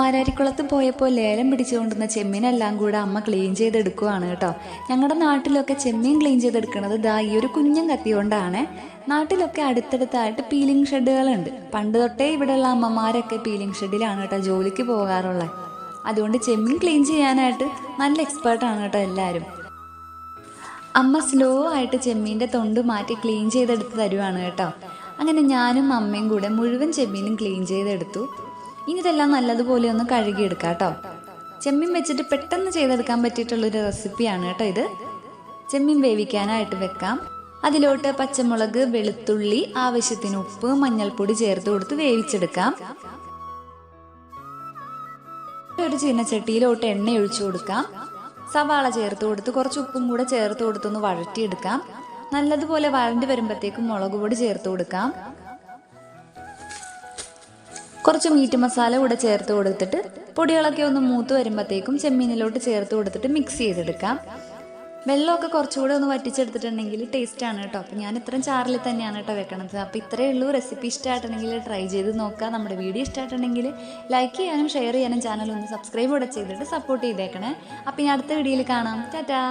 മാരാരിക്കുളത്ത് പോയപ്പോൾ ലേലം പിടിച്ചുകൊണ്ടുവന്ന ചെമ്മീനെല്ലാം കൂടെ അമ്മ ക്ലീൻ ചെയ്തെടുക്കുവാണ് കേട്ടോ. ഞങ്ങളുടെ നാട്ടിലൊക്കെ ചെമ്മീൻ ക്ലീൻ ചെയ്തെടുക്കുന്നത് ദാ ഈ ഒരു കുഞ്ഞൻ കത്തി കൊണ്ടാണ്. നാട്ടിലൊക്കെ അടുത്തടുത്തായിട്ട് പീലിംഗ് ഷെഡുകളുണ്ട്. പണ്ട് തൊട്ടേ ഇവിടെയുള്ള അമ്മമാരൊക്കെ പീലിംഗ് ഷെഡിലാണ് കേട്ടോ ജോലിക്ക് പോകാറുള്ളത്. അതുകൊണ്ട് ചെമ്മീൻ ക്ലീൻ ചെയ്യാനായിട്ട് നല്ല എക്സ്പേർട്ടാണ് കേട്ടോ എല്ലാവരും. അമ്മ സ്ലോ ആയിട്ട് ചെമ്മീൻ്റെ തൊണ്ട് മാറ്റി ക്ലീൻ ചെയ്തെടുത്ത് തരുവാണ് കേട്ടോ. അങ്ങനെ ഞാനും അമ്മയും കൂടെ മുഴുവൻ ചെമ്മീനും ക്ലീൻ ചെയ്തെടുത്തു. ഇനി ഇതെല്ലാം നല്ലതുപോലെ ഒന്ന് കഴുകിയെടുക്കാം കേട്ടോ. ചെമ്മീൻ വെച്ചിട്ട് പെട്ടെന്ന് ചെയ്തെടുക്കാൻ പറ്റിയിട്ടുള്ളൊരു റെസിപ്പിയാണ് കേട്ടോ ഇത്. ചെമ്മീൻ വേവിക്കാനായിട്ട് വെക്കാം. അതിലോട്ട് പച്ചമുളക്, വെളുത്തുള്ളി, ആവശ്യത്തിന് ഉപ്പ്, മഞ്ഞൾപ്പൊടി ചേർത്ത് കൊടുത്ത് വേവിച്ചെടുക്കാം. ഒരു ചീനച്ചട്ടിയിലോട്ട് എണ്ണ ഒഴിച്ചു കൊടുക്കാം. സവാള ചേർത്ത് കൊടുത്ത് കുറച്ച് ഉപ്പും കൂടെ ചേർത്ത് കൊടുത്തൊന്ന് വഴറ്റിയെടുക്കാം. നല്ലതുപോലെ വഴണ്ടി വരുമ്പോഴത്തേക്കും മുളക് പൊടി ചേർത്ത് കൊടുക്കാം. കുറച്ച് മീറ്റ് മസാല കൂടെ ചേർത്ത് കൊടുത്തിട്ട് പൊടികളൊക്കെ ഒന്ന് മൂത്ത് വരുമ്പോഴത്തേക്കും ചെമ്മീനിലോട്ട് ചേർത്ത് കൊടുത്തിട്ട് മിക്സ് ചെയ്തെടുക്കാം. വെള്ളമൊക്കെ കുറച്ചുകൂടെ ഒന്ന് വറ്റിച്ചെടുത്തിട്ടുണ്ടെങ്കിൽ ടേസ്റ്റാണ് കേട്ടോ. അപ്പോൾ ഞാൻ ഇത്രയും ചാറിൽ തന്നെയാണ് കേട്ടോ വെക്കണത്. അപ്പോൾ ഇത്രയേ ഉള്ളൂ. റെസിപ്പി ഇഷ്ടമായിട്ടുണ്ടെങ്കിൽ ട്രൈ ചെയ്ത് നോക്കുക. നമ്മുടെ വീഡിയോ ഇഷ്ടമായിട്ടുണ്ടെങ്കിൽ ലൈക്ക് ചെയ്യാനും ഷെയർ ചെയ്യാനും ചാനൽ ഒന്ന് സബ്സ്ക്രൈബ് കൂടെ ചെയ്തിട്ട് സപ്പോർട്ട് ചെയ്തേക്കണേ. അപ്പോൾ ഇനി അടുത്ത വീഡിയോയിൽ കാണാം. ടാറ്റാ.